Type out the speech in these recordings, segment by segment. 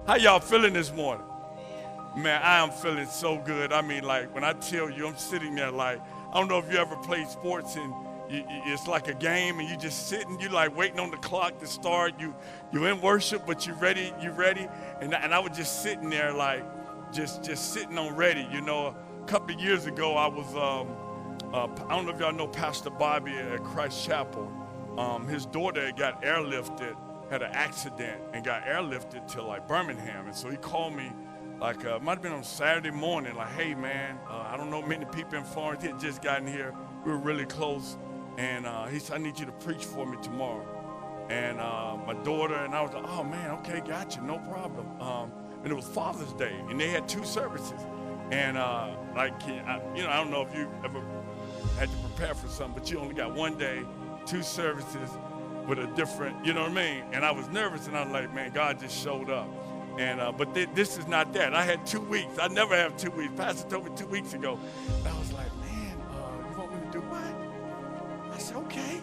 How y'all feeling this morning? Man, I am feeling so good. I mean, like, when I tell you, I'm sitting there like, I don't know if you ever played sports and it's like a game and you just sitting, you like waiting on the clock to start. You in worship, but you ready. And I was just sitting there like, just sitting on ready. You know, a couple of years ago, I was, I don't know if y'all know Pastor Bobby at Christ Chapel. His daughter got airlifted, had an accident and got airlifted to like Birmingham. And so he called me like, it might have been on Saturday morning, like, hey man, I don't know many people in Florence, he had just gotten here. We were really close. And he said, I need you to preach for me tomorrow. And my daughter and I was like, oh man, okay, gotcha, no problem. And it was Father's Day and they had 2 services. And I don't know if you ever had to prepare for something, but you only got 1 day, 2 services with a different, you know what I mean? And I was nervous and I was like, man, God just showed up. And but this is not that. I had 2 weeks. I never have 2 weeks. Pastor told me 2 weeks ago. And I was like, man, you want me to do what? I said, okay.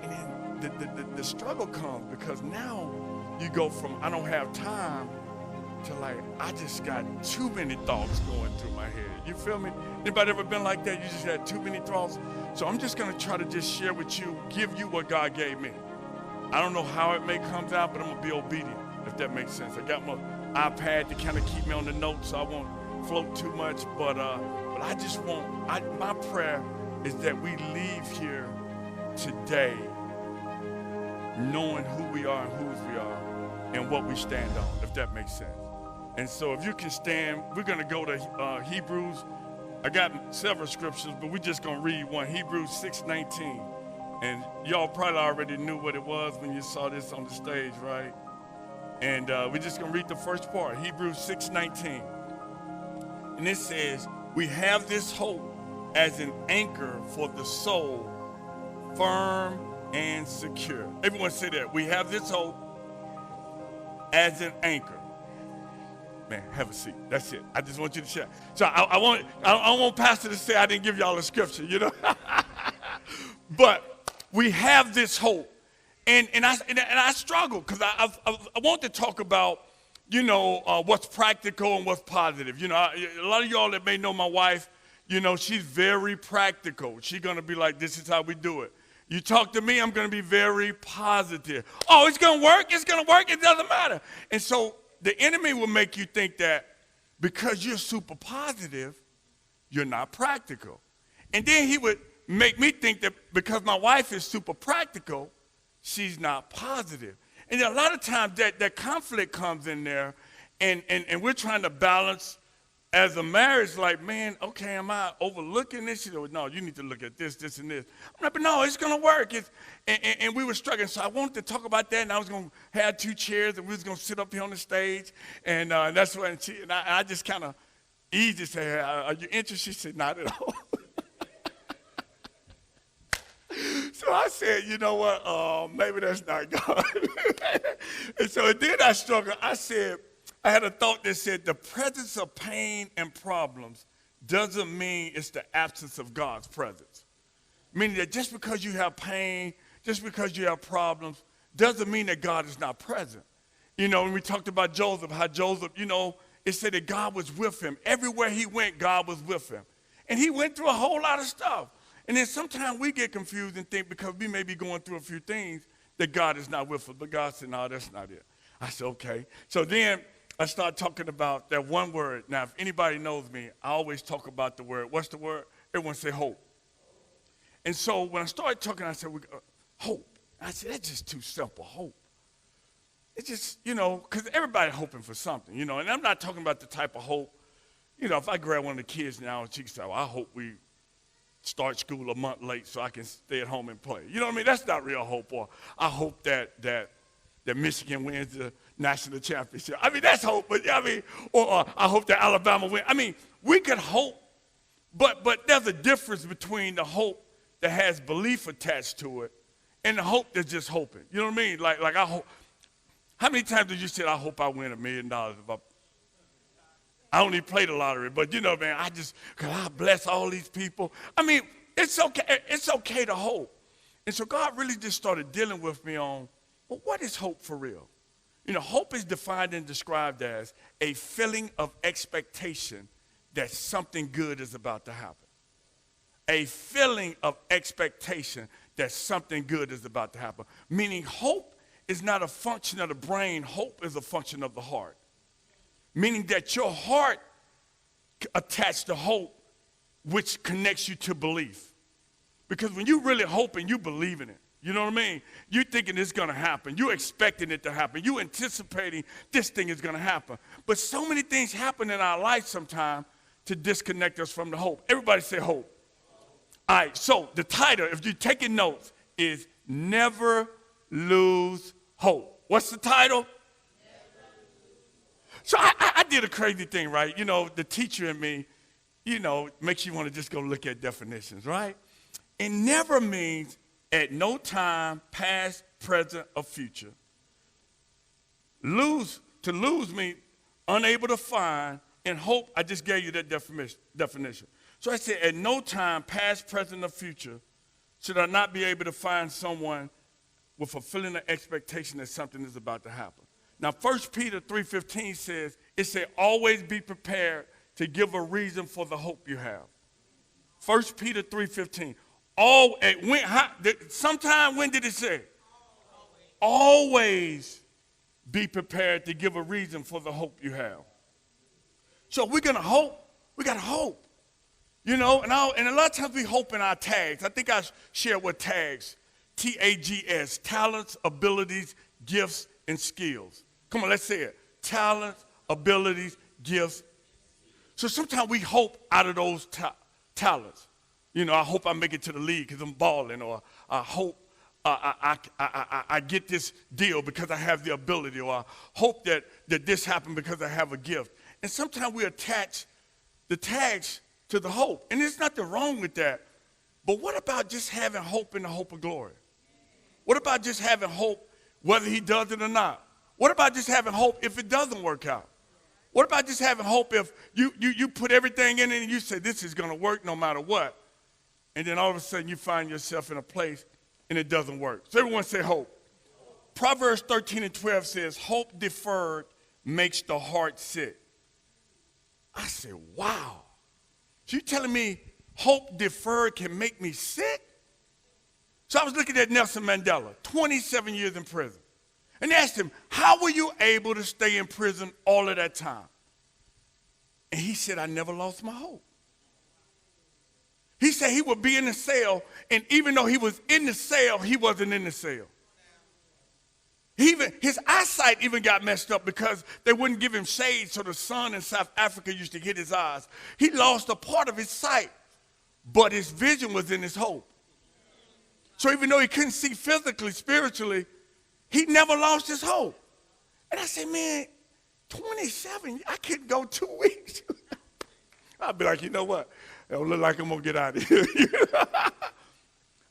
And then the struggle comes because now you go from I don't have time to like, I just got too many thoughts going through my head. You feel me? Anybody ever been like that? You just had too many thoughts? So I'm just going to try to just share with you, give you what God gave me. I don't know how it may come out, but I'm going to be obedient, if that makes sense. I got my iPad to kind of keep me on the notes so I won't float too much. But I just my prayer is that we leave here today knowing who we are and whose we are and what we stand on, if that makes sense. And so if you can stand, we're going to go to Hebrews. I got several scriptures, but we're just going to read one, Hebrews 6:19. And y'all probably already knew what it was when you saw this on the stage, right? And we're just going to read the first part, Hebrews 6:19. And it says, we have this hope as an anchor for the soul, firm and secure. Everyone say that. We have this hope as an anchor. Man, have a seat. That's it. I just want you to share. So I want Pastor to say I didn't give y'all a scripture, you know. But we have this hope. And I struggle because I want to talk about, you know, what's practical and what's positive. You know, a lot of y'all that may know my wife, you know, she's very practical. She's going to be like, this is how we do it. You talk to me, I'm going to be very positive. Oh, it's going to work. It's going to work. It doesn't matter. And so the enemy will make you think that because you're super positive, you're not practical. And then he would make me think that because my wife is super practical, she's not positive. And a lot of times that conflict comes in there, and we're trying to balance as a marriage, like, man, okay, am I overlooking this? You know, no, you need to look at this, this, and this. I'm like, but no, it's going to work. And we were struggling. So I wanted to talk about that, and I was going to have 2 chairs, and we was going to sit up here on the stage. And that's when I just kind of easy to say, are you interested? She said, not at all. So I said, you know what, maybe that's not God. And so then I struggled. I had a thought that said the presence of pain and problems doesn't mean it's the absence of God's presence. Meaning that just because you have pain, just because you have problems, doesn't mean that God is not present. You know, when we talked about Joseph, how Joseph, you know, it said that God was with him. Everywhere he went, God was with him. And he went through a whole lot of stuff. And then sometimes we get confused and think because we may be going through a few things that God is not with us. But God said, no, that's not it. I said, okay. So then I started talking about that one word. Now, if anybody knows me, I always talk about the word. What's the word? Everyone say hope. And so when I started talking, I said, hope. I said, that's just too simple, hope. It's just, you know, because everybody's hoping for something, you know. And I'm not talking about the type of hope, you know, if I grab one of the kids now and she can say, well, I hope we start school a month late so I can stay at home and play. You know what I mean? That's not real hope. Or I hope that Michigan wins the national championship. I mean, that's hope. But I mean, or I hope that Alabama wins. I mean, we could hope, but there's a difference between the hope that has belief attached to it and the hope that's just hoping. You know what I mean? Like I hope. How many times did you say, I hope I win $1 million? I only played the lottery, but you know, man, God bless all these people. I mean, it's okay. It's okay to hope. And so God really just started dealing with me on, well, what is hope for real? You know, hope is defined and described as a feeling of expectation that something good is about to happen. A feeling of expectation that something good is about to happen. Meaning hope is not a function of the brain. Hope is a function of the heart. Meaning that your heart attached to hope, which connects you to belief. Because when you really hoping, you believe in it. You know what I mean? You're thinking it's going to happen. You're expecting it to happen. You're anticipating this thing is going to happen. But so many things happen in our life sometimes to disconnect us from the hope. Everybody say hope. All right, so the title, if you're taking notes, is Never Lose Hope. What's the title? So I did a crazy thing, right? You know, the teacher in me, you know, makes you want to just go look at definitions, right? And never means at no time, past, present, or future. To lose means unable to find, and hope, I just gave you that definition. So I said, at no time, past, present, or future, should I not be able to find someone with fulfilling the expectation that something is about to happen. Now, 1 Peter 3:15 says, it said, always be prepared to give a reason for the hope you have. 1 Peter 3:15. Sometime when did it say? Always be prepared to give a reason for the hope you have. So if we're going to hope, we got to hope. You know, and a lot of times we hope in our tags. I think I share what tags. TAGS, talents, abilities, gifts, and skills. Come on, let's say it. Talents, abilities, gifts. So sometimes we hope out of those talents. You know, I hope I make it to the league because I'm balling, or I hope I get this deal because I have the ability, or I hope that this happened because I have a gift. And sometimes we attach the tags to the hope. And there's nothing wrong with that. But what about just having hope in the hope of glory? What about just having hope whether he does it or not? What about just having hope if it doesn't work out? What about just having hope if you put everything in it and you say this is going to work no matter what? And then all of a sudden you find yourself in a place and it doesn't work. So everyone say hope. Proverbs 13:12 says, hope deferred makes the heart sick. I said, wow. So you telling me hope deferred can make me sick? So I was looking at Nelson Mandela, 27 years in prison. And asked him, how were you able to stay in prison all of that time? And he said, I never lost my hope. He said he would be in the cell, and even though he was in the cell, he wasn't in the cell. His eyesight even got messed up because they wouldn't give him shade, so the sun in South Africa used to hit his eyes. He lost a part of his sight, but his vision was in his hope. So even though he couldn't see physically, spiritually, he never lost his hope. And I said, man, 27, I couldn't go 2 weeks. I'd be like, you know what? It don't look like I'm going to get out of here.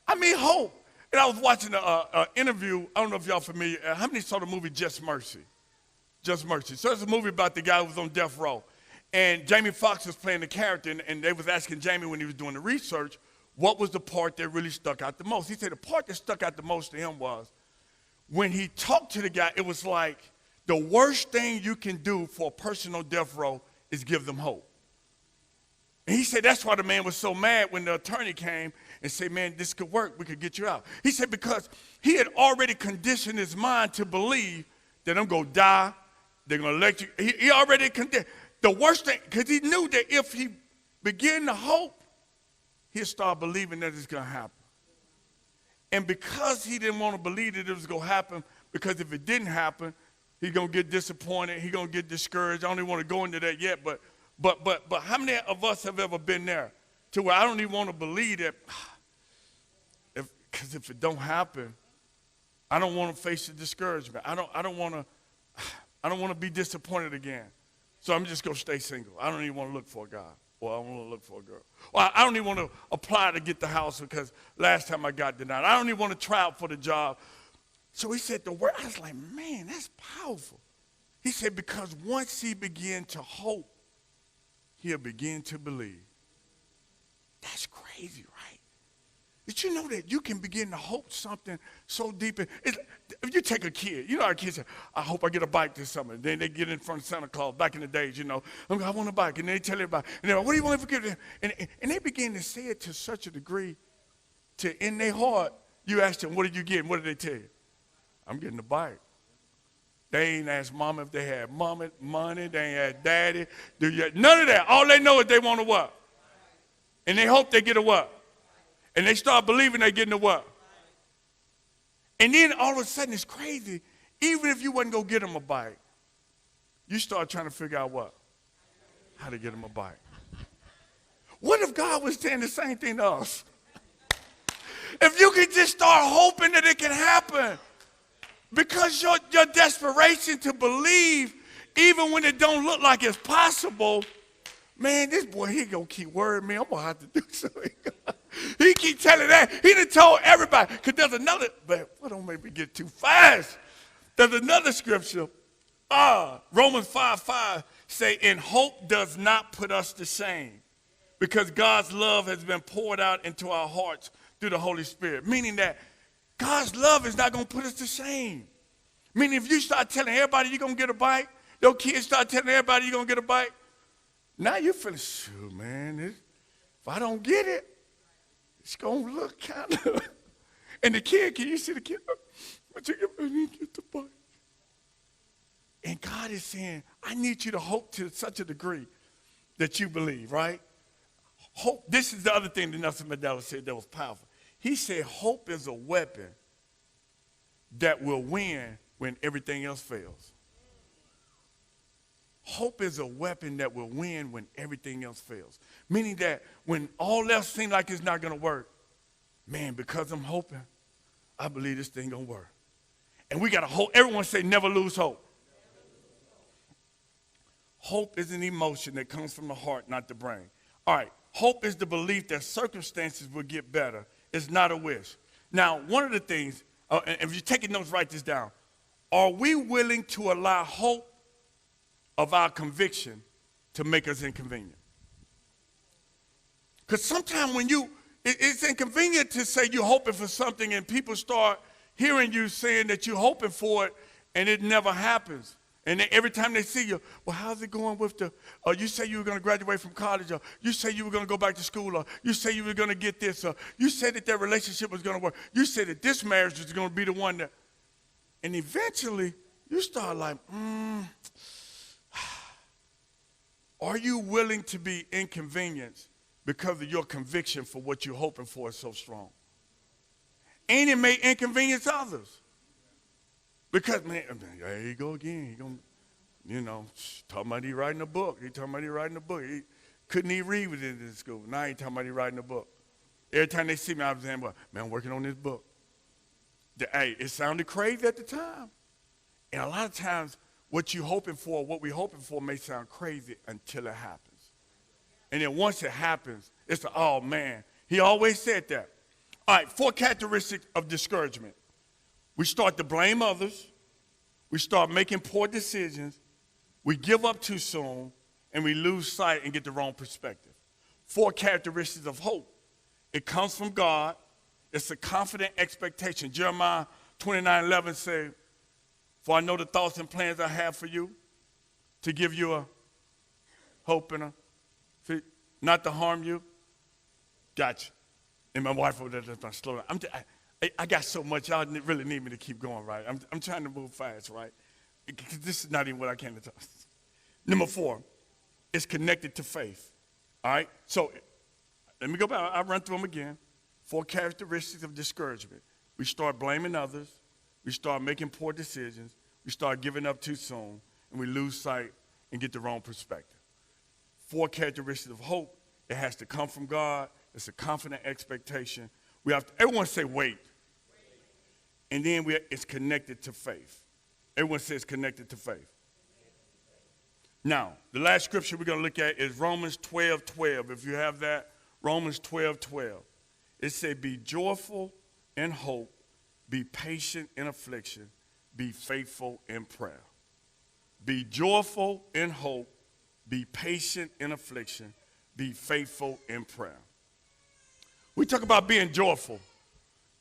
I mean, hope. And I was watching an interview. I don't know if y'all familiar. How many saw the movie Just Mercy? Just Mercy. So it's a movie about the guy who was on death row. And Jamie Foxx was playing the character, and they was asking Jamie when he was doing the research, what was the part that really stuck out the most? He said the part that stuck out the most to him was when he talked to the guy, it was like the worst thing you can do for a person on death row is give them hope. And he said that's why the man was so mad when the attorney came and said, man, this could work. We could get you out. He said because he had already conditioned his mind to believe that I'm going to die. They're going to let you. He already conditioned. The worst thing, because he knew that if he began to hope, he'd start believing that it's going to happen. And because he didn't want to believe that it was going to happen, because if it didn't happen, he's going to get disappointed. He's going to get discouraged. I don't even want to go into that yet, but how many of us have ever been there to where I don't even want to believe that, because if it don't happen, I don't want to face the discouragement. I don't want to be disappointed again. So I'm just going to stay single. I don't even want to look for a guy. Or I want to look for a girl. Or I don't even want to apply to get the house because last time I got denied. I don't even want to try out for the job. So he said the word. I was like, man, that's powerful. He said because once he began to hope, he'll begin to believe. That's crazy, right? Did you know that you can begin to hope something so deep? If you take a kid, you know our kids say, I hope I get a bike this summer. Then they get in front of Santa Claus. Back in the days, I want a bike. And they tell everybody, and they're like, what do you want to get? And they begin to say it to such a degree to in their heart, you ask them, what did you get? And what did they tell you? I'm getting a bike. They ain't asked mama if they had money. They ain't had daddy. None of that. All they know is they want a what? And they hope they get a what? And they start believing they're getting a what? And then all of a sudden it's crazy. Even if you wasn't going to get them a bike, you start trying to figure out what? How to get them a bike. What if God was saying the same thing to us? If you could just start hoping that it can happen. Because your desperation to believe, even when it don't look like it's possible, man, this boy, he going to keep worrying me. I'm going to have to do something. He keep telling that. He done told everybody. Because there's another, but don't make me get too fast. There's another scripture. Romans 5:5 say, and hope does not put us to shame, because God's love has been poured out into our hearts through the Holy Spirit. Meaning that God's love is not going to put us to shame. Meaning if you start telling everybody you're going to get a bike, your kids start telling everybody you're going to get a bike, now you're feeling, sure, man, if I don't get it, it's going to look kind of. And the kid, can you see the kid? But you get the bike. And God is saying, I need you to hope to such a degree that you believe, right? Hope. This is the other thing that Nelson Mandela said that was powerful. He said, hope is a weapon that will win when everything else fails. Hope is a weapon that will win when everything else fails. Meaning that when all else seems like it's not going to work, man, because I'm hoping, I believe this thing going to work. And we got to hope. Everyone say never lose hope. Hope is an emotion that comes from the heart, not the brain. All right. Hope is the belief that circumstances will get better. It's not a wish. Now, one of the things, and if you're taking notes, write this down. Are we willing to allow hope of our conviction to make us inconvenient? Because sometimes when it's inconvenient to say you're hoping for something and people start hearing you saying that you're hoping for it and it never happens. And every time they see you, well, how's it going with you say you were going to graduate from college, or you say you were going to go back to school, or you say you were going to get this, or you said that relationship was going to work. You said that this marriage was going to be the one that, and eventually you start like, are you willing to be inconvenienced because of your conviction for what you're hoping for is so strong? And it may inconvenience others. Because, man, there you go again. He gonna, talking about he writing a book. He talking about he writing a book. He couldn't even read within this school. Now he talking about he writing a book. Every time they see me, I'm saying, man, I'm working on this book. Hey, it sounded crazy at the time. And a lot of times, what we're hoping for may sound crazy until it happens. And then once it happens, it's oh, man. He always said that. All right, 4 characteristics of discouragement. We start to blame others. We start making poor decisions. We give up too soon, and we lose sight and get the wrong perspective. 4 characteristics of hope. It comes from God. It's a confident expectation. Jeremiah 29:11 says, for I know the thoughts and plans I have for you, to give you a hope and not to harm you. Gotcha. And my wife over there just slow down. I got so much. Y'all really need me to keep going, right? I'm trying to move fast, right? This is not even what I came to talk. Number 4, it's connected to faith. All right? So let me go back. I'll run through them again. 4 characteristics of discouragement. We start blaming others. We start making poor decisions. We start giving up too soon. And we lose sight and get the wrong perspective. 4 characteristics of hope. It has to come from God. It's a confident expectation. We have to, everyone say wait. And then it's connected to faith. Everyone says connected to faith. Now, the last scripture we're going to look at is Romans 12:12. If you have that, Romans 12:12. It says, be joyful in hope, be patient in affliction, be faithful in prayer. Be joyful in hope, be patient in affliction, be faithful in prayer. We talk about being joyful.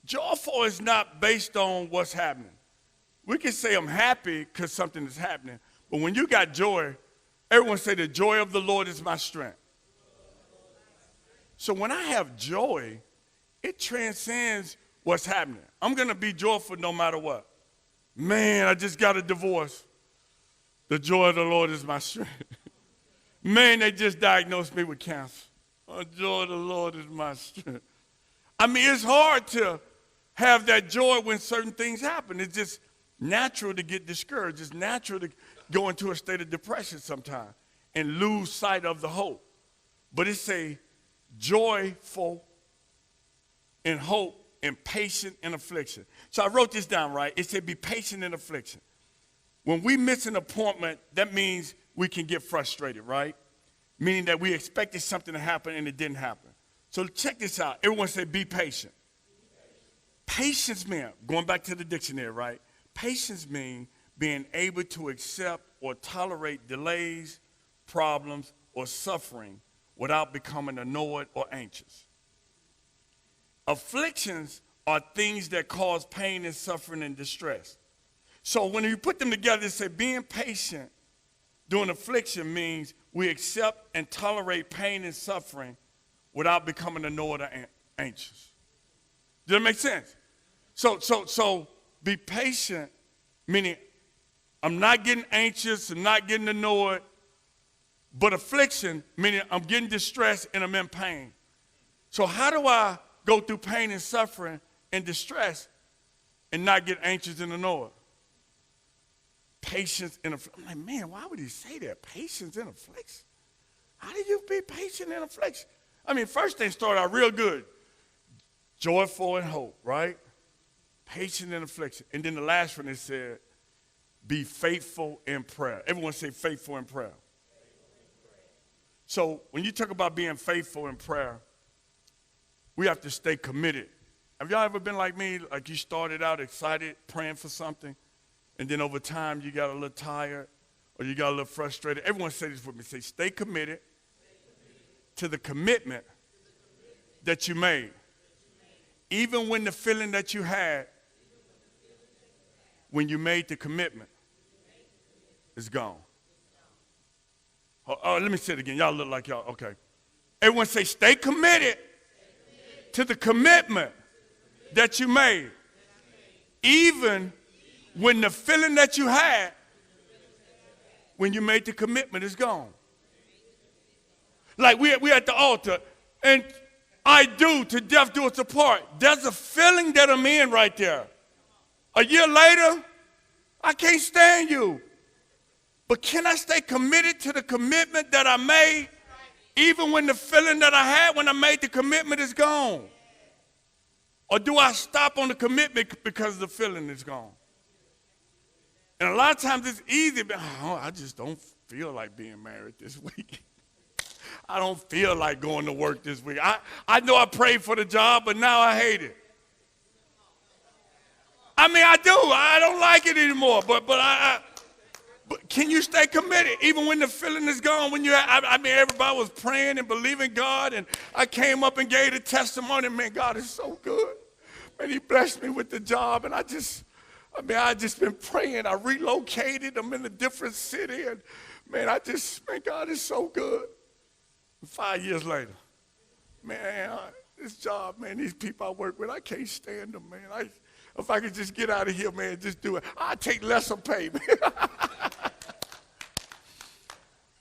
Joyful is not based on what's happening. We can say I'm happy because something is happening, but when you got joy, everyone say the joy of the Lord is my strength. So when I have joy, it transcends what's happening. I'm going to be joyful no matter what. Man, I just got a divorce. The joy of the Lord is my strength. Man, they just diagnosed me with cancer. The joy of the Lord is my strength. I mean, it's hard to have that joy when certain things happen. It's just natural to get discouraged. It's natural to go into a state of depression sometimes and lose sight of the hope. But it's a joyful in hope and patient in affliction. So I wrote this down, right? It said be patient in affliction. When we miss an appointment, that means we can get frustrated, right? Meaning that we expected something to happen and it didn't happen. So check this out. Everyone say be patient. Patience means, going back to the dictionary, right? Patience means being able to accept or tolerate delays, problems, or suffering without becoming annoyed or anxious. Afflictions are things that cause pain and suffering and distress. So when you put them together, it say being patient during affliction means we accept and tolerate pain and suffering without becoming annoyed or anxious. Does that make sense? So be patient, meaning I'm not getting anxious, I'm not getting annoyed, but affliction, meaning I'm getting distressed and I'm in pain. So how do I go through pain and suffering and distress and not get anxious and annoyed? Patience in affliction. I'm like, man, why would he say that? Patience in affliction? How do you be patient in affliction? I mean, first thing started out real good. Joyful in hope, right? Patient in affliction. And then the last one, it said, be faithful in prayer. Everyone say faithful in prayer. So when you talk about being faithful in prayer, we have to stay committed. Have y'all ever been like me, like you started out excited, praying for something, and then over time you got a little tired or you got a little frustrated? Everyone say this with me. Say, stay committed to the commitment that you made. Even when the feeling that you had when you made the commitment is gone. Oh, let me say it again. Y'all look like y'all, okay. Everyone say, stay committed to the commitment that you made. Even when the feeling that you had when you made the commitment is gone. Like we at the altar, and I do, to death do us apart. There's a feeling that I'm in right there. A year later, I can't stand you. But can I stay committed to the commitment that I made, even when the feeling that I had when I made the commitment is gone? Or do I stop on the commitment because the feeling is gone? And a lot of times it's easy, but I just don't feel like being married this week. I don't feel like going to work this week. I know I prayed for the job, but now I hate it. I mean, I do. I don't like it anymore. But can you stay committed even when the feeling is gone? When everybody was praying and believing God, and I came up and gave the testimony. Man, God is so good. Man, He blessed me with the job, and I just been praying. I relocated. I'm in a different city, and man, God is so good. 5 years later, man, this job, man, these people I work with, I can't stand them, man. If I could just get out of here, man, just do it. I'd take lesser pay, man.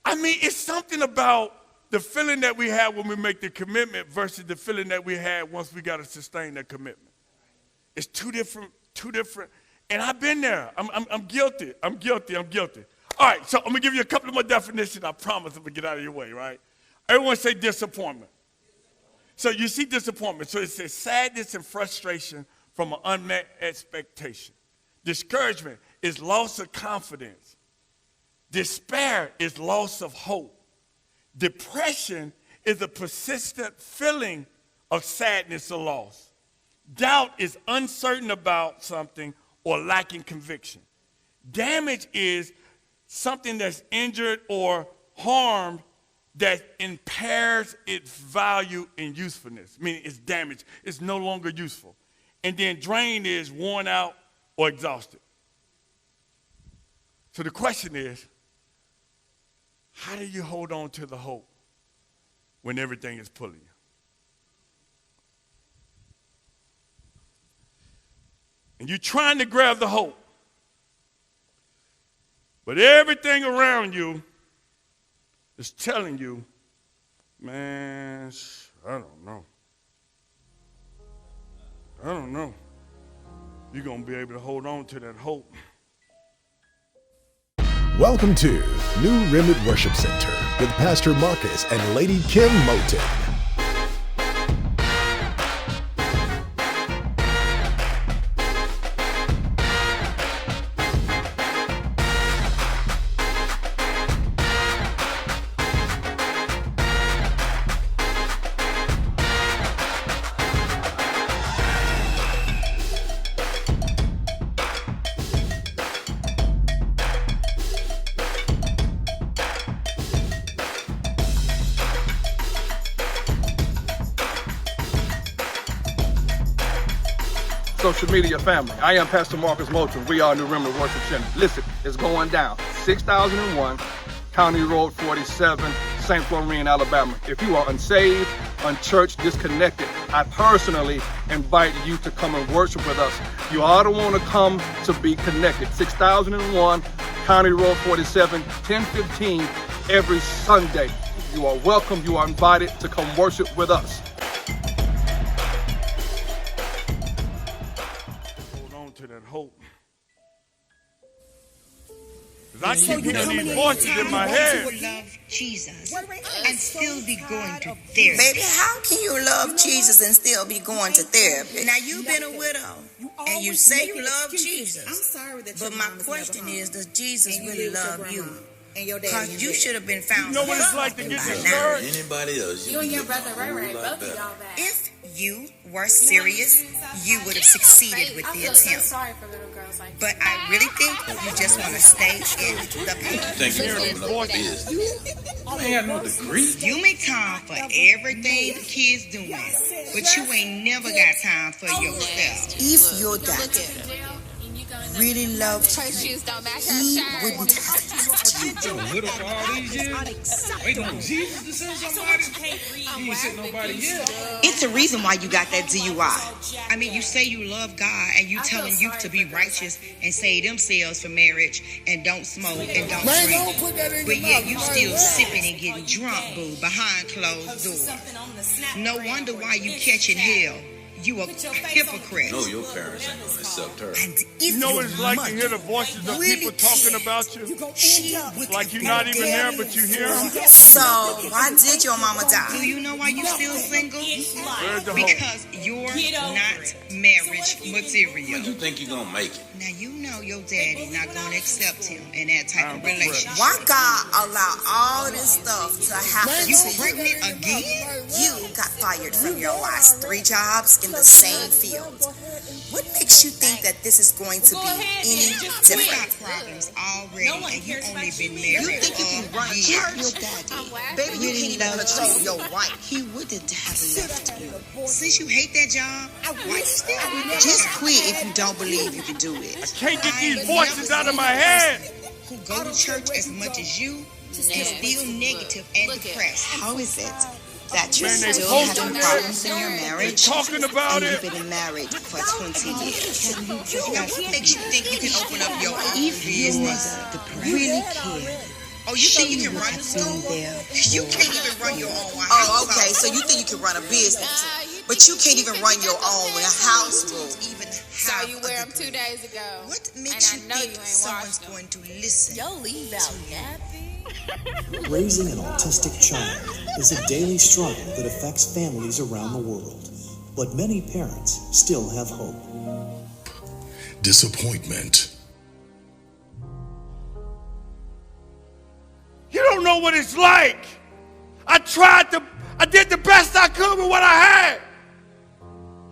I mean, it's something about the feeling that we have when we make the commitment versus the feeling that we had once we got to sustain that commitment. It's two different. And I've been there. I'm guilty. I'm guilty. All right, so I'm going to give you a couple of more definitions. I promise I'm going to get out of your way, right? Everyone say disappointment. So you see disappointment. So it says sadness and frustration from an unmet expectation. Discouragement is loss of confidence. Despair is loss of hope. Depression is a persistent feeling of sadness or loss. Doubt is uncertain about something or lacking conviction. Damage is something that's injured or harmed that impairs its value and usefulness, meaning it's damaged, it's no longer useful. And then drain is worn out or exhausted. So the question is, how do you hold on to the hope when everything is pulling you? And you're trying to grab the hope, but everything around you is telling you, man, I don't know. I don't know. You're going to be able to hold on to that hope. Welcome to New Remnant Worship Center with Pastor Marcus and Lady Kim Moten. Social media family. I am Pastor Marcus Moten. We are New Remnant Worship Center. Listen, it's going down. 6001 County Road 47, St. Florine, Alabama. If you are unsaved, unchurched, disconnected, I personally invite you to come and worship with us. You ought to want to come to be connected. 6001 County Road 47, 10:15 every Sunday. You are welcome. You are invited to come worship with us. To that hope. Because I keep hearing these voices in my head. Love Jesus and still be going to therapy. Baby, how can you love Jesus and still be going to therapy? Now, you've been a widow, and you say you love Jesus. I'm sorry that but my question is, does Jesus really love you? Because you should have been found. You know what it's like to get discouraged? Anybody else? You and your brother Ray, both of y'all back. If you were serious, you would have succeeded with the attempt. Sorry for little girls like but I really think you just want to stay in the pain. Thank you for opening up business. I ain't got no degree. You make time for everything the kids doing, but you ain't never got time for yourself. If your doctor really loved you, he wouldn't have left you. Little for all these years? Wait on Jesus to send somebody? You ain't sent nobody yet. It's a reason why you got that DUI. I mean, you say you love God and you telling youth to be righteous and save themselves for marriage and don't smoke and don't drink. But yet you still sipping and getting drunk, boo, behind closed doors. No wonder why you catching hell. You a hypocrite. No, your parents ain't gonna accept her. And You know what it's like to hear the voices of people talking about you? Like you're not even there, but you hear them? So, why did your mama die? Do you know why you still single? Because you're not marriage material. You think you're gonna make it? Now, you know your daddy not gonna accept him in that type of relationship. Why God allow all this stuff to happen? You pregnant again? You got fired from your last 3 jobs in the same field. What makes you think that this is going to be any different? We got problems already, and you only been married. You think you can run a church? Your daddy, baby, you can't even control your wife. He wouldn't have left you. Since you hate that job, why you still? Just quit if you don't believe you can do it. I can't get these voices out of my head. Who go to church as much as you and still negative and depressed. How is it that you're still having problems in your marriage? Talking about and it. You've been married for 20 years. Now, what makes you think you can open up your own business? Really care. Oh, you think you can run the school? You can't even run your own house. Oh, okay. So you think you can run a business, but you can't even run your own household. Even so you wear them 2 days ago. What makes you think someone's going to listen? Yo, leave out nappy. Raising an autistic child is a daily struggle that affects families around the world, but many parents still have hope. Disappointment. You don't know what it's like. I did the best I could with what I had.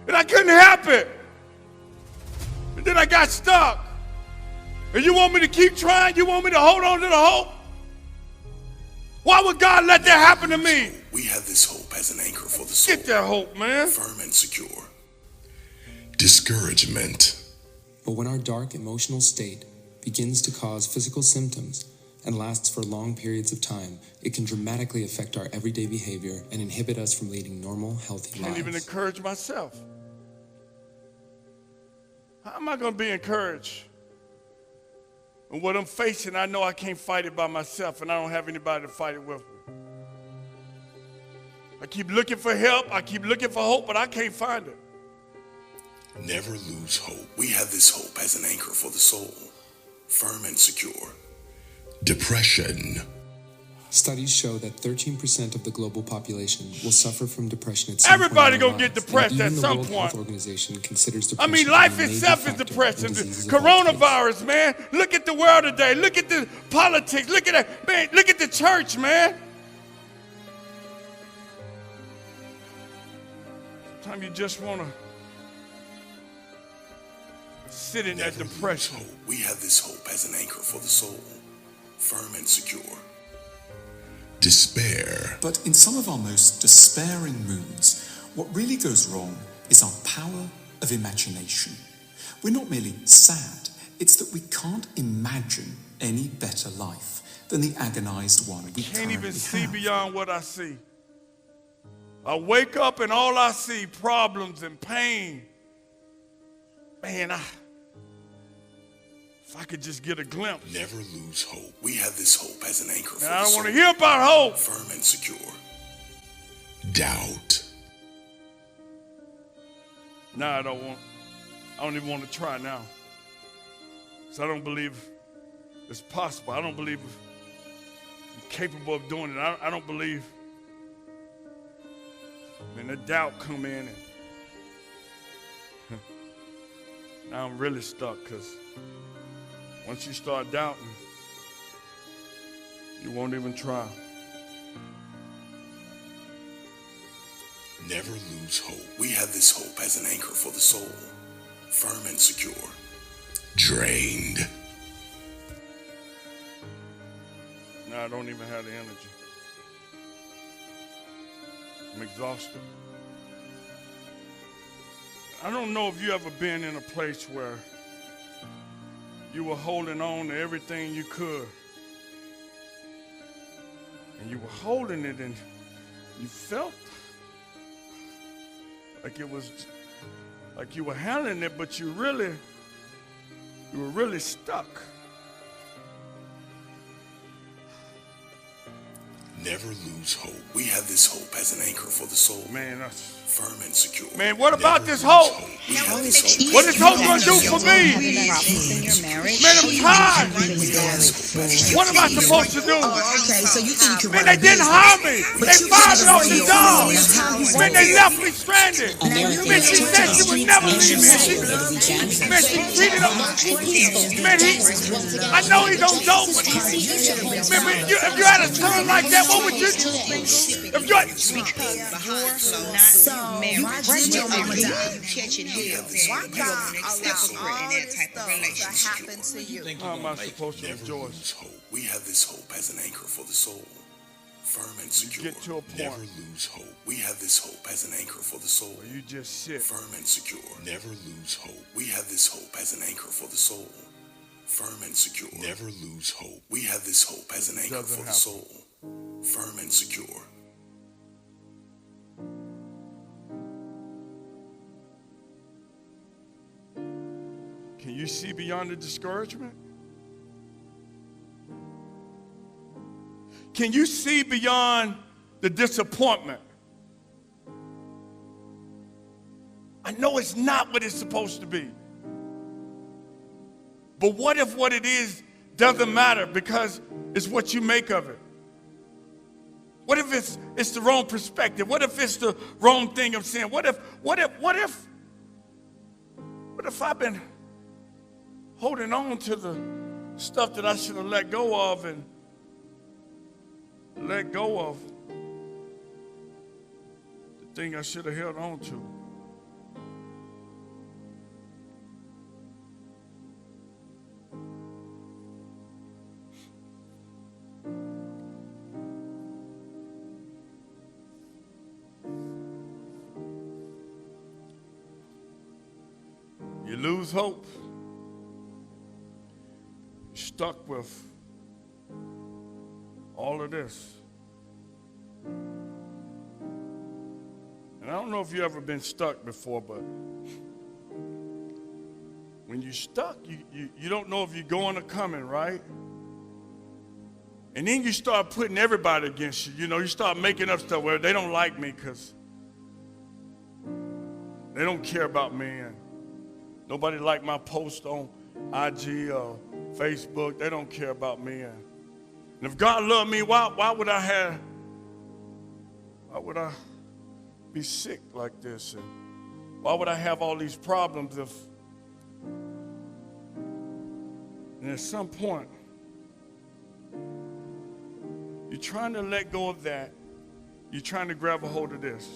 And I couldn't help it. And then I got stuck. And you want me to keep trying? You want me to hold on to the hope? Why would God let that happen to me? We have this hope as an anchor for the soul. Get that hope, man. Firm and secure. Discouragement. But when our dark emotional state begins to cause physical symptoms and lasts for long periods of time, it can dramatically affect our everyday behavior and inhibit us from leading normal, healthy lives. Can't even encourage myself. How am I going to be encouraged? And what I'm facing, I know I can't fight it by myself, and I don't have anybody to fight it with me. I keep looking for help, I keep looking for hope, but I can't find it. Never lose hope. We have this hope as an anchor for the soul. Firm and secure. Depression. Studies show that 13% of the global population will suffer from depression at some Everybody point in gonna their get lives. depressed And at even some the World point. Health Organization considers I depression mean, to life be a major itself is factor in depressing. diseases of all types. Coronavirus, man. Look at the world today. Look at the politics. Look at that, man. Look at the church, man. Sometimes you just want to sit in that depression. Hope. We have this hope as an anchor for the soul. Firm and secure. Despair. But in some of our most despairing moods, what really goes wrong is our power of imagination. We're not merely sad, it's that we can't imagine any better life than the agonized one we Can't even see have. beyond what I see. I wake up and all I see problems and pain. Man, if I could just get a glimpse. Never lose hope. We have this hope as an anchor for the soul. I don't want to hear about hope. Firm and secure. Doubt. No, I don't even want to try now. So I don't believe it's possible. I don't believe I'm capable of doing it. I don't believe. And the doubt come in and now I'm really stuck, because once you start doubting, you won't even try. Never lose hope. We have this hope as an anchor for the soul. Firm and secure. Drained. No, I don't even have the energy. I'm exhausted. I don't know if you ever been in a place where you were holding on to everything you could. And you were holding it and you felt like it was, like you were handling it, but you were really stuck. Never lose hope. We have this hope as an anchor for the soul. Man, that's firm and secure. Man, what about this hope? What is hope gonna do for me? Man, I'm tired. What am I supposed to do? Man, they didn't hire me. They fired me off the job. Man, they left me stranded. Man, she said she would never leave me. Man, she cheated on me. Man, I know he don't dope, but man, if you had a son like that, what would you do? If you how am I supposed to rejoice? We have this hope as an anchor for the soul. Firm and secure. Get to a point. Never lose hope. We have this hope as an anchor for the soul. You just sit. Firm and secure. Never lose hope. We have this hope as an anchor for the soul. Firm and secure. Never lose hope. We have this hope as an anchor for the soul. Firm and secure. Can you see beyond the discouragement? Can you see beyond the disappointment? I know it's not what it's supposed to be. But what if what it is doesn't matter because it's what you make of it? What if it's the wrong perspective? What if it's the wrong thing I'm saying? What if I've been holding on to the stuff that I should have let go of and let go of the thing I should have held on to? lose hope, you're stuck with all of this. And I don't know if you've ever been stuck before, but when you're stuck, you don't know if you're going or coming, right? And then you start putting everybody against you. You know, you start making up stuff where they don't like me because they don't care about me. And nobody liked my post on IG or Facebook. They don't care about me. And if God loved me, why would I be sick like this? And why would I have all these problems and at some point, you're trying to let go of that. You're trying to grab a hold of this.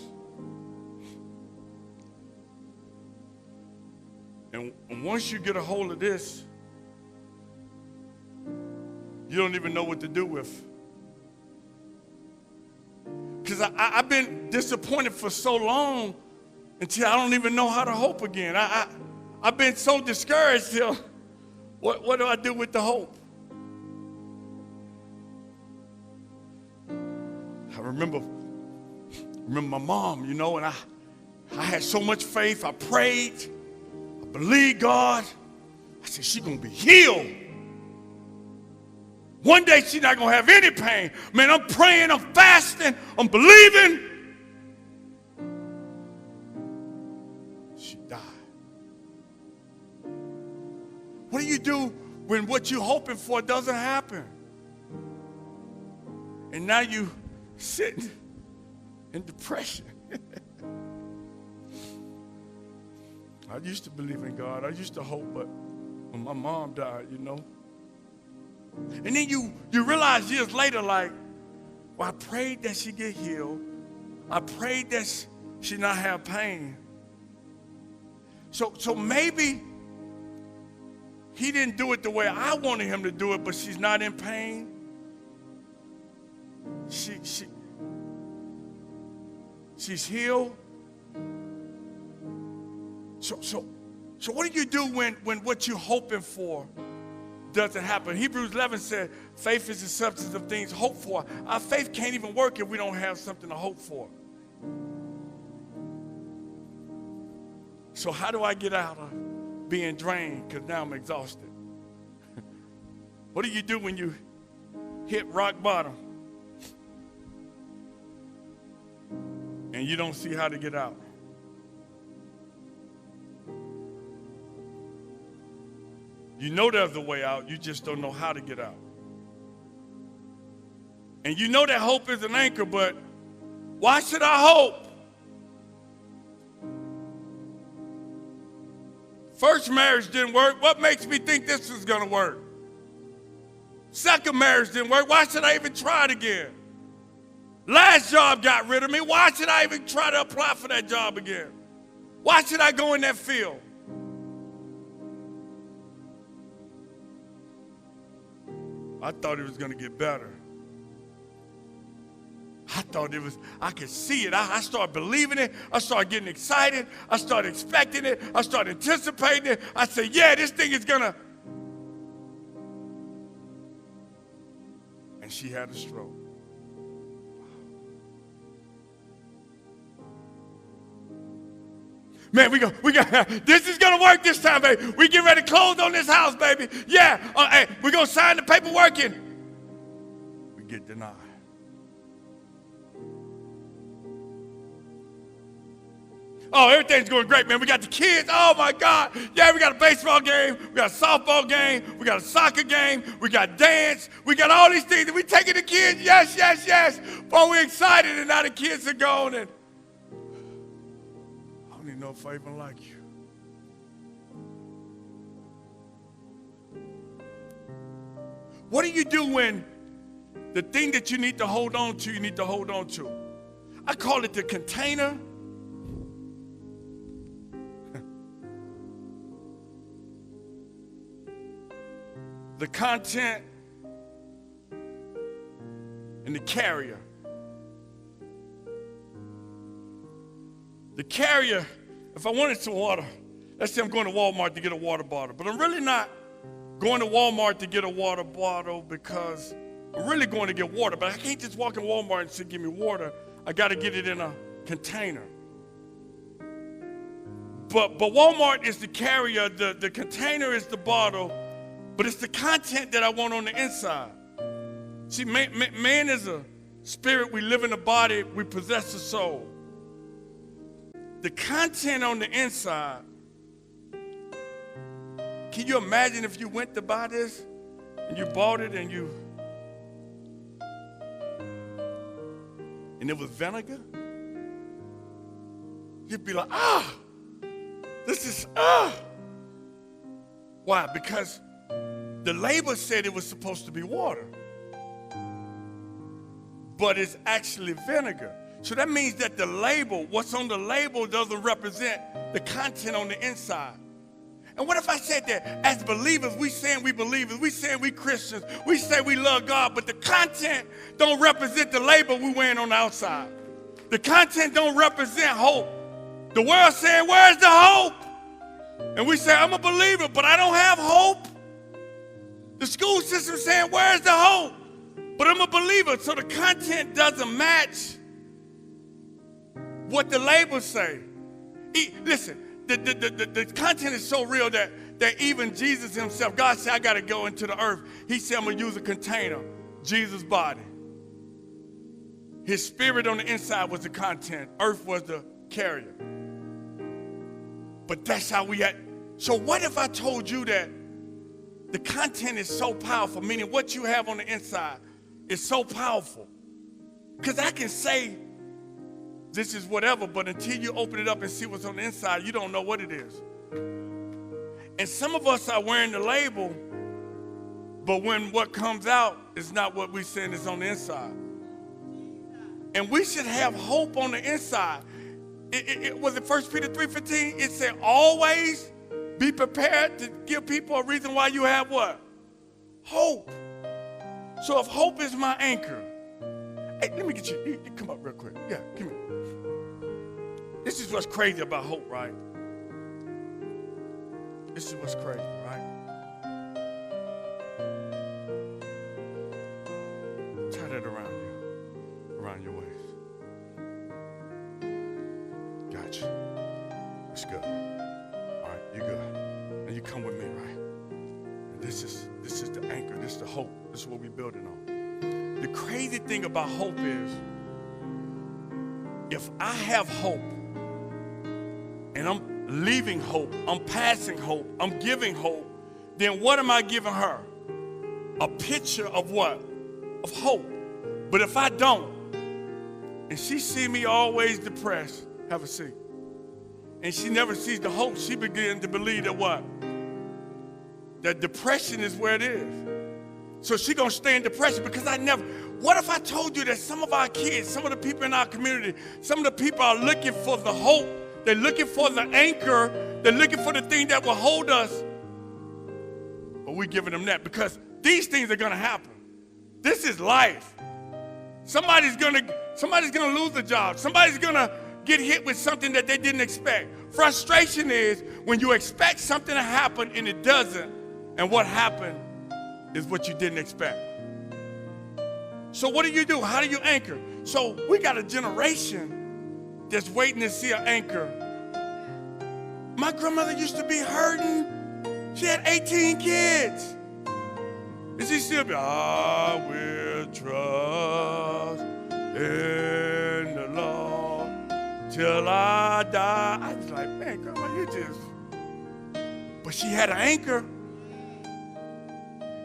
And once you get a hold of this, you don't even know what to do with. Because I've been disappointed for so long until I don't even know how to hope again. I've been so discouraged till, what do I do with the hope? I remember my mom, you know, and I had so much faith. I prayed. I believed God. I said, she's going to be healed. One day she's not going to have any pain. Man, I'm praying, I'm fasting, I'm believing. She died. What do you do when what you're hoping for doesn't happen? And now you sitting in depression. I used to believe in God. I used to hope, but when my mom died, you know. And then you realize years later, like, well, I prayed that she get healed. I prayed that she not have pain. So maybe he didn't do it the way I wanted him to do it, but she's not in pain. She's healed. So what do you do when what you're hoping for doesn't happen? Hebrews 11 said, faith is the substance of things hoped for. Our faith can't even work if we don't have something to hope for. So how do I get out of being drained? Because now I'm exhausted. What do you do when you hit rock bottom and you don't see how to get out? You know there's a way out, you just don't know how to get out. And you know that hope is an anchor, but why should I hope? First marriage didn't work. What makes me think this is going to work? Second marriage didn't work. Why should I even try it again? Last job got rid of me. Why should I even try to apply for that job again? Why should I go in that field? I thought it was going to get better. I thought I could see it. I started believing it. I started getting excited. I started expecting it. I started anticipating it. I said, yeah, this thing is going to. And she had a stroke. Man, we got, this is going to work this time, baby. We get ready to close on this house, baby. Yeah, hey, we're going to sign the paperwork and we get denied. Oh, everything's going great, man. We got the kids. Oh, my God. Yeah, we got a baseball game. We got a softball game. We got a soccer game. We got dance. We got all these things. And we taking the kids. Yes, yes, yes. Boy, we're excited, and now the kids are gone. And I don't even know if I even like you. What do you do when the thing that you need to hold on to, you need to hold on to? I call it the container. The content and the carrier. The carrier, if I wanted some water, Let's say I'm going to Walmart to get a water bottle, but I'm really not going to Walmart to get a water bottle because I'm really going to get water. But I can't just walk in Walmart and say, give me water. I got to get it in a container. But Walmart is the carrier, the container is the bottle, but it's the content that I want on the inside. See, man is a spirit. We live in a body. We possess a soul. The content on the inside, can you imagine if you went to buy this and you bought it and it was vinegar? You'd be like, Why? Because the label said it was supposed to be water, but it's actually vinegar. So that means that the label, what's on the label doesn't represent the content on the inside. And what if I said that as believers, we saying we believers, we saying we Christians, we say we love God, but the content don't represent the label we wearing on the outside. The content don't represent hope. The world saying, where's the hope? And we say, I'm a believer, but I don't have hope. The school system saying, where's the hope? But I'm a believer, so the content doesn't match what the labels say. Listen, the content is so real that even Jesus himself, God said, I got to go into the earth. He said, I'm going to use a container, Jesus' body. His spirit on the inside was the content. Earth was the carrier. But that's how we had. So what if I told you that the content is so powerful, meaning what you have on the inside is so powerful? Because I can say, this is whatever, but until you open it up and see what's on the inside, you don't know what it is. And some of us are wearing the label, but when what comes out is not what we're saying is on the inside. And we should have hope on the inside. It was it 1 Peter 3:15? It said, always be prepared to give people a reason why you have what? Hope. So if hope is my anchor, hey, let me get you. You come up real quick. Yeah, come here. This is what's crazy about hope, right? This is what's crazy, right? Tie that around your waist. Gotcha. That's good. All right, you're good. Now you come with me, right? And this is the anchor. This is the hope. This is what we're building on. The crazy thing about hope is, if I have hope, and I'm leaving hope, I'm passing hope, I'm giving hope, then what am I giving her? A picture of what? Of hope. But if I don't, and she see me always depressed, have a seat, and she never sees the hope, she begins to believe that what? That depression is where it is. So she gonna stay in depression because what if I told you that some of our kids, some of the people in our community, some of the people are looking for the hope, they're looking for the anchor, they're looking for the thing that will hold us, but we're giving them that because these things are gonna happen. This is life. Somebody's gonna lose a job. Somebody's gonna get hit with something that they didn't expect. Frustration is when you expect something to happen and it doesn't, and what happened is what you didn't expect. So what do? How do you anchor? So we got a generation that's waiting to see an anchor. My grandmother used to be hurting. She had 18 kids. And she still be, I will trust in the Lord till I die. I was like, man, grandma, you just. But she had an anchor.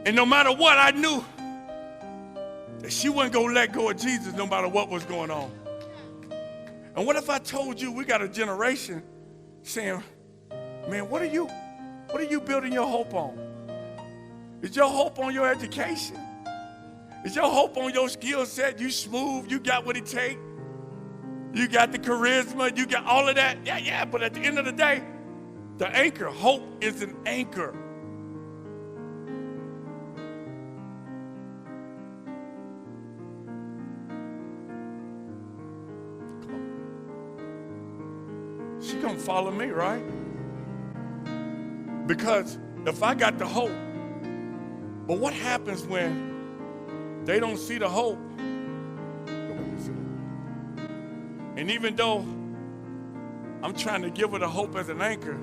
And no matter what, I knew that she wasn't going to let go of Jesus no matter what was going on. And what if I told you we got a generation saying, man, what are you building your hope on? Is your hope on your education? Is your hope on your skill set? You smooth, you got what it takes. You got the charisma, you got all of that. Yeah, but at the end of the day, the anchor, hope is an anchor. She gonna follow me, right? Because if I got the hope, but what happens when they don't see the hope? And even though I'm trying to give her the hope as an anchor,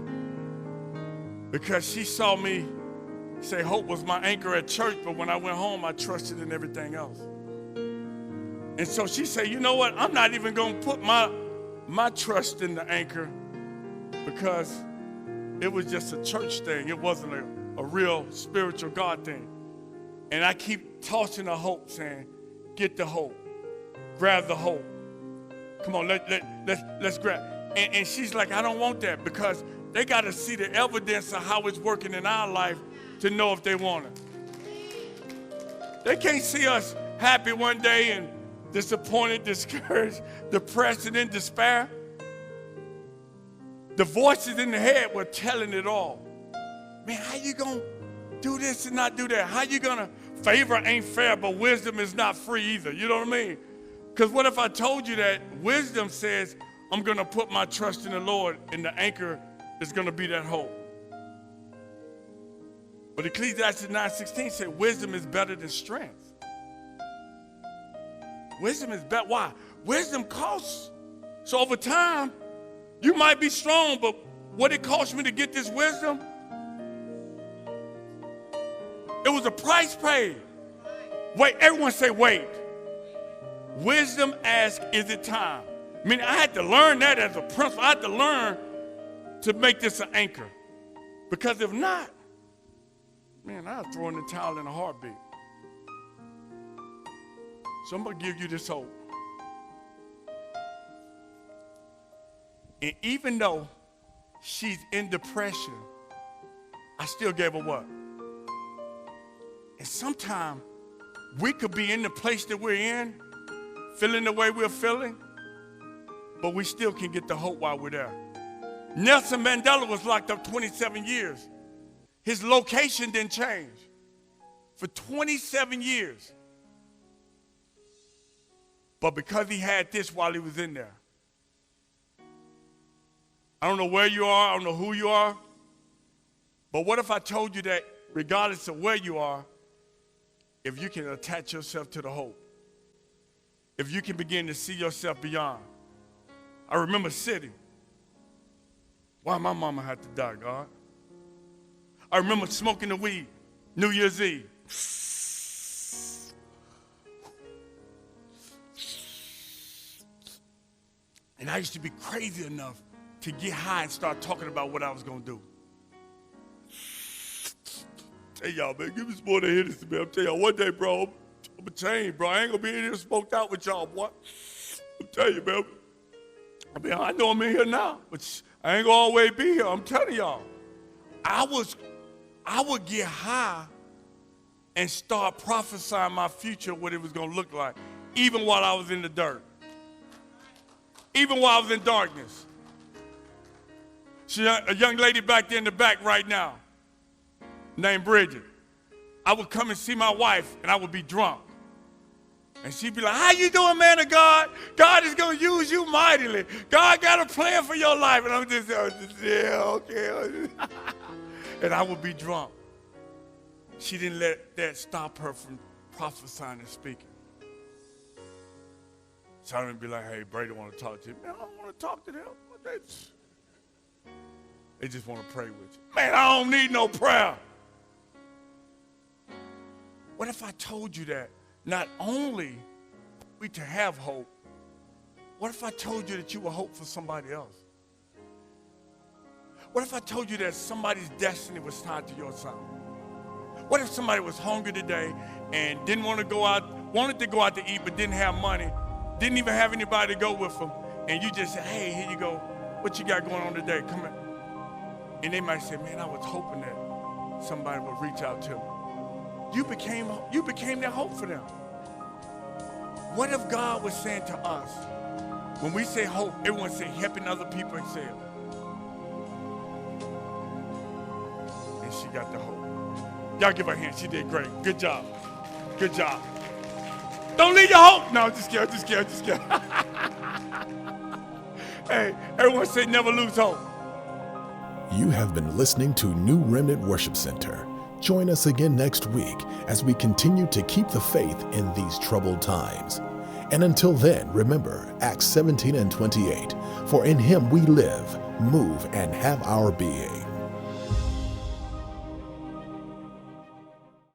because she saw me say hope was my anchor at church, but when I went home, I trusted in everything else. And so she said, you know what? I'm not even going to put my trust in the anchor, because it was just a church thing. It wasn't a real spiritual God thing. And I keep tossing her hope, saying, get the hope. Grab the hope. Come on, let's grab. And she's like, I don't want that, because they got to see the evidence of how it's working in our life to know if they want it. They can't see us happy one day and disappointed, discouraged, depressed, and in despair. The voices in the head were telling it all. Man, how you going to do this and not do that? How you going to, favor ain't fair, but wisdom is not free either. You know what I mean? Because what if I told you that wisdom says, I'm going to put my trust in the Lord, and the anchor is going to be that hope. But Ecclesiastes 9:16 said wisdom is better than strength. Wisdom is better. Why? Wisdom costs. So over time, you might be strong, but what it cost me to get this wisdom, it was a price paid. Wait, everyone say wait. Wisdom asks, is it time? I mean, I had to learn that as a principle. I had to learn to make this an anchor. Because if not, man, I'll throw in the towel in a heartbeat. So I'm going to give you this hope. And even though she's in depression, I still gave her what? And sometimes we could be in the place that we're in, feeling the way we're feeling, but we still can get the hope while we're there. Nelson Mandela was locked up 27 years. His location didn't change for 27 years. But because he had this while he was in there. I don't know where you are, I don't know who you are, but what if I told you that regardless of where you are, if you can attach yourself to the hope, if you can begin to see yourself beyond. I remember sitting. Why my mama had to die, God? I remember smoking the weed, New Year's Eve. And I used to be crazy enough to get high and start talking about what I was going to do. Hey, y'all, man, give me some more to hear this, man. I'm telling y'all, one day, bro, I'm going to change, bro. I ain't going to be in here smoked out with y'all, boy. I'm telling you, man. I mean, I know I'm in here now, but I ain't going to always be here. I'm telling y'all. I would get high and start prophesying my future, what it was going to look like, even while I was in the dirt. Even while I was in darkness. See, a young lady back there in the back right now, named Bridget. I would come and see my wife, and I would be drunk. And she'd be like, how you doing, man of God? God is going to use you mightily. God got a plan for your life. And I'm just yeah, okay. And I would be drunk. She didn't let that stop her from prophesying and speaking. So I would be like, hey, Brady want to talk to you. Man, I don't want to talk to them. They just want to pray with you. Man, I don't need no prayer. What if I told you that not only we to have hope, what if I told you that you were hope for somebody else? What if I told you that somebody's destiny was tied to your son? What if somebody was hungry today and didn't want to go out, wanted to go out to eat but didn't have money, didn't even have anybody to go with them, and you just said, hey, here you go. What you got going on today? Come in. And they might say, man, I was hoping that somebody would reach out to me. You became their hope for them. What if God was saying to us, when we say hope, everyone say helping other people excel. And she got the hope. Y'all give her a hand. She did great. Good job. Good job. Don't leave your hope. No, just kidding. Hey, everyone say never lose hope. You have been listening to New Remnant Worship Center. Join us again next week as we continue to keep the faith in these troubled times. And until then, remember Acts 17 and 28. For in him we live, move, and have our being.